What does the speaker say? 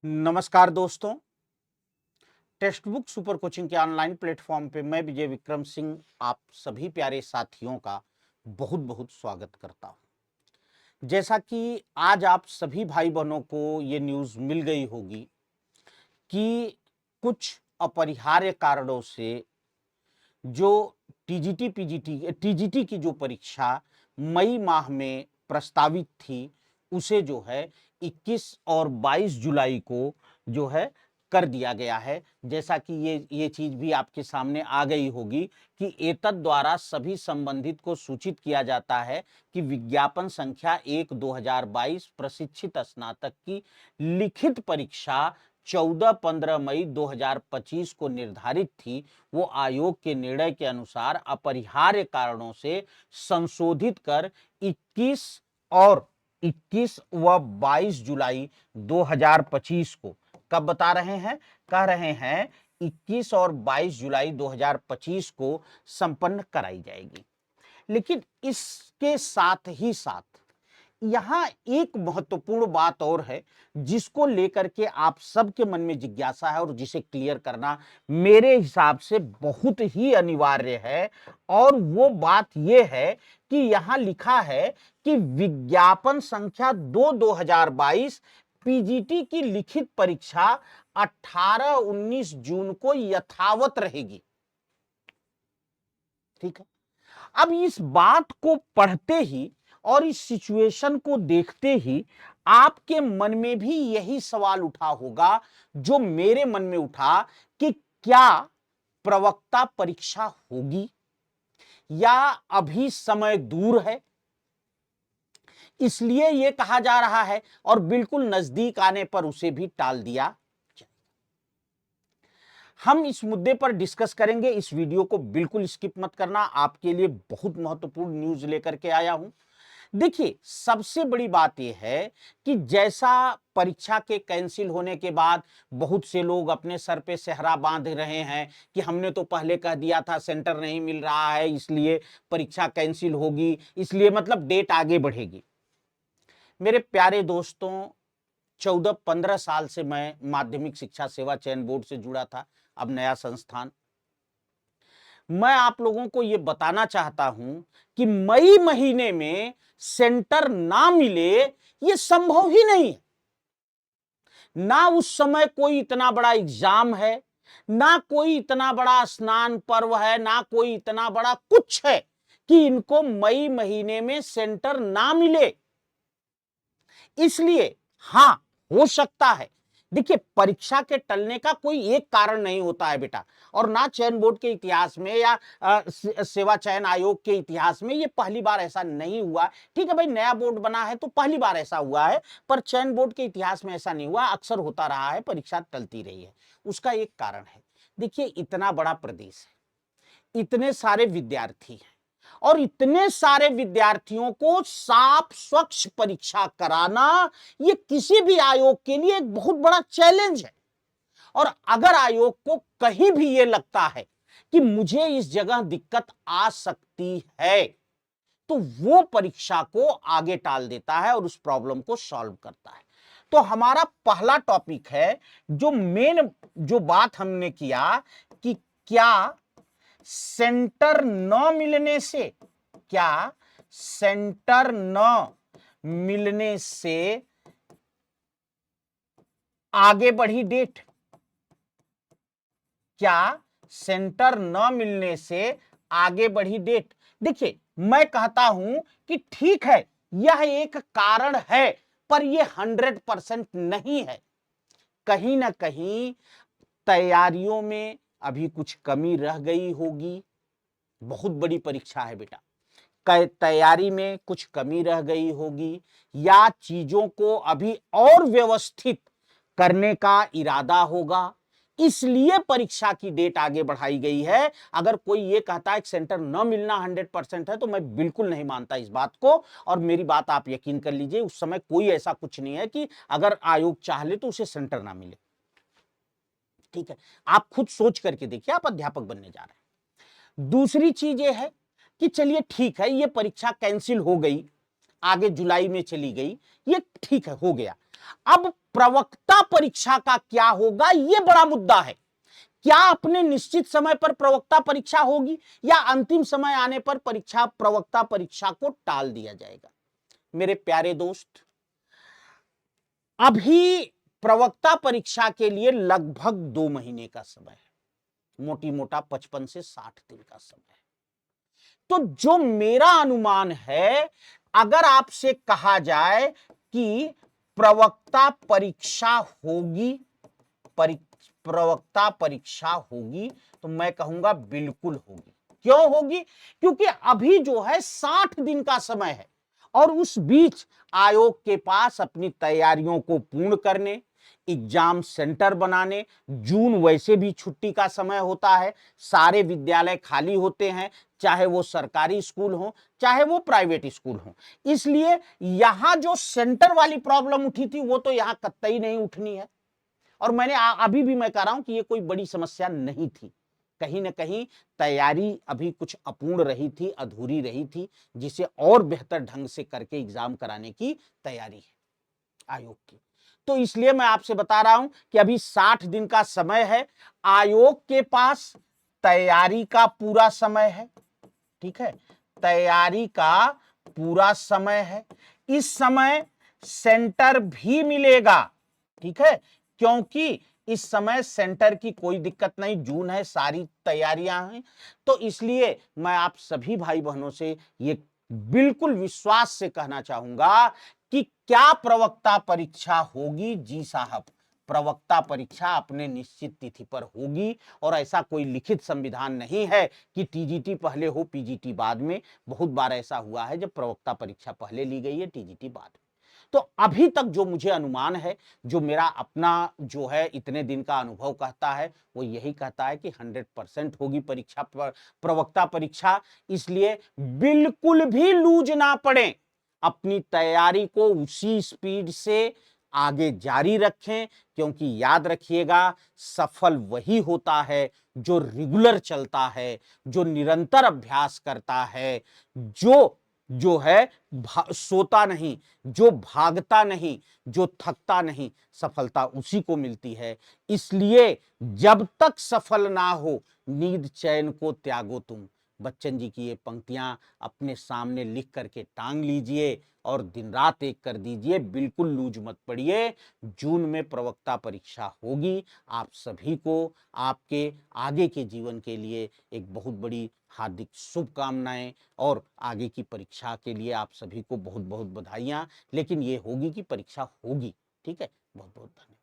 नमस्कार दोस्तों, text book super coaching के ऑनलाइन प्लेटफॉर्म पे मैं विजय विक्रम सिंह आप सभी प्यारे साथियों का बहुत बहुत स्वागत करता हूं। जैसा कि आज आप सभी भाई बहनों को ये न्यूज़ मिल गई होगी कि कुछ अपरिहार्य कारणों से जो टीजीटी की जो परीक्षा मई माह में प्रस्तावित थी, उसे जो है 21 और 22 जुलाई को जो है कर दिया गया है। जैसा कि ये चीज भी आपके सामने आ गई होगी कि एतद द्वारा सभी संबंधित को सूचित किया जाता है कि विज्ञापन संख्या 1/2022 प्रशिक्षित स्नातक की लिखित परीक्षा 14-15 मई 2025 को निर्धारित थी, वो आयोग के निर्णय के अनुसार अपरिहार्य कारणों से संशोधित कर 21 व 22 जुलाई 2025 को कब बता रहे हैं? कह रहे हैं 21 और 22 जुलाई 2025 को संपन्न कराई जाएगी। लेकिन इसके साथ ही साथ यहां एक महत्वपूर्ण बात और है जिसको लेकर के आप सबके मन में जिज्ञासा है और जिसे क्लियर करना मेरे हिसाब से बहुत ही अनिवार्य है। और वो बात यह है कि यहां लिखा है कि विज्ञापन संख्या 2/2022 पीजीटी की लिखित परीक्षा 18-19 जून को यथावत रहेगी। ठीक है, अब इस बात को पढ़ते ही और इस सिचुएशन को देखते ही आपके मन में भी यही सवाल उठा होगा जो मेरे मन में उठा कि क्या प्रवक्ता परीक्षा होगी या अभी समय दूर है, इसलिए यह कहा जा रहा है और बिल्कुल नजदीक आने पर उसे भी टाल दिया। हम इस मुद्दे पर डिस्कस करेंगे। इस वीडियो को बिल्कुल स्किप मत करना, आपके लिए बहुत महत्वपूर्ण न्यूज लेकर के आया हूं। देखिए, सबसे बड़ी बात यह है कि जैसा परीक्षा के कैंसिल होने के बाद बहुत से लोग अपने सर पे सेहरा बांध रहे हैं कि हमने तो पहले कह दिया था, सेंटर नहीं मिल रहा है, इसलिए परीक्षा कैंसिल होगी, इसलिए मतलब डेट आगे बढ़ेगी। मेरे प्यारे दोस्तों, 14-15 साल से मैं माध्यमिक शिक्षा सेवा चयन बोर्ड से जुड़ा था, अब नया संस्थान। मैं आप लोगों को यह बताना चाहता हूं कि मई महीने में सेंटर ना मिले यह संभव ही नहीं है। ना उस समय कोई इतना बड़ा एग्जाम है, ना कोई इतना बड़ा स्नान पर्व है, ना कोई इतना बड़ा कुछ है कि इनको मई महीने में सेंटर ना मिले। इसलिए हां, हो सकता है। देखिए, परीक्षा के टलने का कोई एक कारण नहीं होता है बेटा, और ना चयन बोर्ड के इतिहास में या सेवा चयन आयोग के इतिहास में ये पहली बार ऐसा नहीं हुआ। ठीक है भाई, नया बोर्ड बना है तो पहली बार ऐसा हुआ है, पर चयन बोर्ड के इतिहास में ऐसा नहीं हुआ, अक्सर होता रहा है, परीक्षा टलती रही है। उसका एक कारण है, देखिए इतना बड़ा प्रदेश है, इतने सारे विद्यार्थी हैं और इतने सारे विद्यार्थियों को साफ स्वच्छ परीक्षा कराना ये किसी भी आयोग के लिए एक बहुत बड़ा चैलेंज है। और अगर आयोग को कहीं भी ये लगता है कि मुझे इस जगह दिक्कत आ सकती है, तो वो परीक्षा को आगे टाल देता है और उस प्रॉब्लम को सॉल्व करता है। तो हमारा पहला टॉपिक है, जो बात हमने किया कि क्या सेंटर न मिलने से, क्या सेंटर न मिलने से आगे बढ़ी डेट, क्या सेंटर न मिलने से आगे बढ़ी डेट। देखिए, मैं कहता हूं कि ठीक है, यह एक कारण है, पर यह 100% नहीं है। कहीं ना कहीं तैयारियों में अभी कुछ कमी रह गई होगी। बहुत बड़ी परीक्षा है बेटा, तैयारी में कुछ कमी रह गई होगी, या चीजों को अभी और व्यवस्थित करने का इरादा होगा, इसलिए परीक्षा की डेट आगे बढ़ाई गई है। अगर कोई ये कहता है कि सेंटर न मिलना 100% है, तो मैं बिल्कुल नहीं मानता इस बात को। और मेरी बात आप यकीन कर लीजिए, उस समय कोई ऐसा कुछ नहीं है कि अगर आयोग चाह ले तो उसे सेंटर ना मिले। ठीक है, आप खुद सोच करके देखिए, आप अध्यापक बनने जा रहे हैं। दूसरी चीज ये है कि चलिए ठीक है, ये परीक्षा कैंसिल हो गई, आगे जुलाई में चली गई, ये ठीक है, हो गया। अब प्रवक्ता परीक्षा का क्या होगा, यह बड़ा मुद्दा है। क्या अपने निश्चित समय पर प्रवक्ता परीक्षा होगी या अंतिम समय आने पर प्रवक्ता परीक्षा को टाल दिया जाएगा? मेरे प्यारे दोस्त, अभी प्रवक्ता परीक्षा के लिए लगभग 2 महीने का समय है, मोटी मोटा 55 से 60 दिन का समय है। तो जो मेरा अनुमान है, अगर आपसे कहा जाए कि प्रवक्ता परीक्षा होगी, प्रवक्ता परीक्षा होगी, तो मैं कहूंगा बिल्कुल होगी। क्यों होगी? क्योंकि अभी जो है 60 दिन का समय है और उस बीच आयोग के पास अपनी तैयारियों को पूर्ण करने, एग्जाम सेंटर बनाने, जून वैसे भी छुट्टी का समय होता है, सारे विद्यालय खाली होते हैं, चाहे वो सरकारी स्कूल हो चाहे वो प्राइवेट स्कूल हो। इसलिए यहां जो सेंटर वाली प्रॉब्लम उठी थी वो तो यहां कतई नहीं उठनी है। और मैंने अभी भी मैं कह रहा हूं कि ये कोई बड़ी समस्या नहीं थी। कहीं ना कहीं तैयारी अभी कुछ अपूर्ण रही थी, अधूरी रही थी, जिसे और बेहतर ढंग से करके एग्जाम कराने की तैयारी है आयोग की। तो इसलिए मैं आपसे बता रहा हूं कि अभी 60 दिन का समय है, आयोग के पास तैयारी का पूरा समय है। ठीक है, तैयारी का पूरा समय है। इस समय सेंटर भी मिलेगा। ठीक है, क्योंकि इस समय सेंटर की कोई दिक्कत नहीं, जून है, सारी तैयारियां हैं। तो इसलिए मैं आप सभी भाई बहनों से ये बिल्कुल विश्वास से कहना चाहूंगा कि क्या प्रवक्ता परीक्षा होगी? जी साहब, प्रवक्ता परीक्षा अपने निश्चित तिथि पर होगी। और ऐसा कोई लिखित संविधान नहीं है कि टीजीटी पहले हो पीजीटी बाद में। बहुत बार ऐसा हुआ है जब प्रवक्ता परीक्षा पहले ली गई है, टीजीटी बाद में। तो अभी तक जो मुझे अनुमान है, जो मेरा अपना जो है इतने दिन का अनुभव कहता है, वो यही कहता है कि 100% होगी परीक्षा, प्रवक्ता परीक्षा। इसलिए बिल्कुल भी लूज ना पड़े, अपनी तैयारी को उसी स्पीड से आगे जारी रखें। क्योंकि याद रखिएगा, सफल वही होता है जो रेगुलर चलता है, जो निरंतर अभ्यास करता है, जो है सोता नहीं, जो भागता नहीं, जो थकता नहीं। सफलता उसी को मिलती है। इसलिए जब तक सफल ना हो, नींद चैन को त्यागो तुम। बच्चन जी की ये पंक्तियां अपने सामने लिख करके टांग लीजिए और दिन रात एक कर दीजिए। बिल्कुल लूज मत पड़िए। जून में प्रवक्ता परीक्षा होगी। आप सभी को आपके आगे के जीवन के लिए एक बहुत बड़ी हार्दिक शुभकामनाएं और आगे की परीक्षा के लिए आप सभी को बहुत बहुत बधाइयां। लेकिन ये होगी कि परीक्षा होगी। ठीक है, बहुत बहुत धन्यवाद।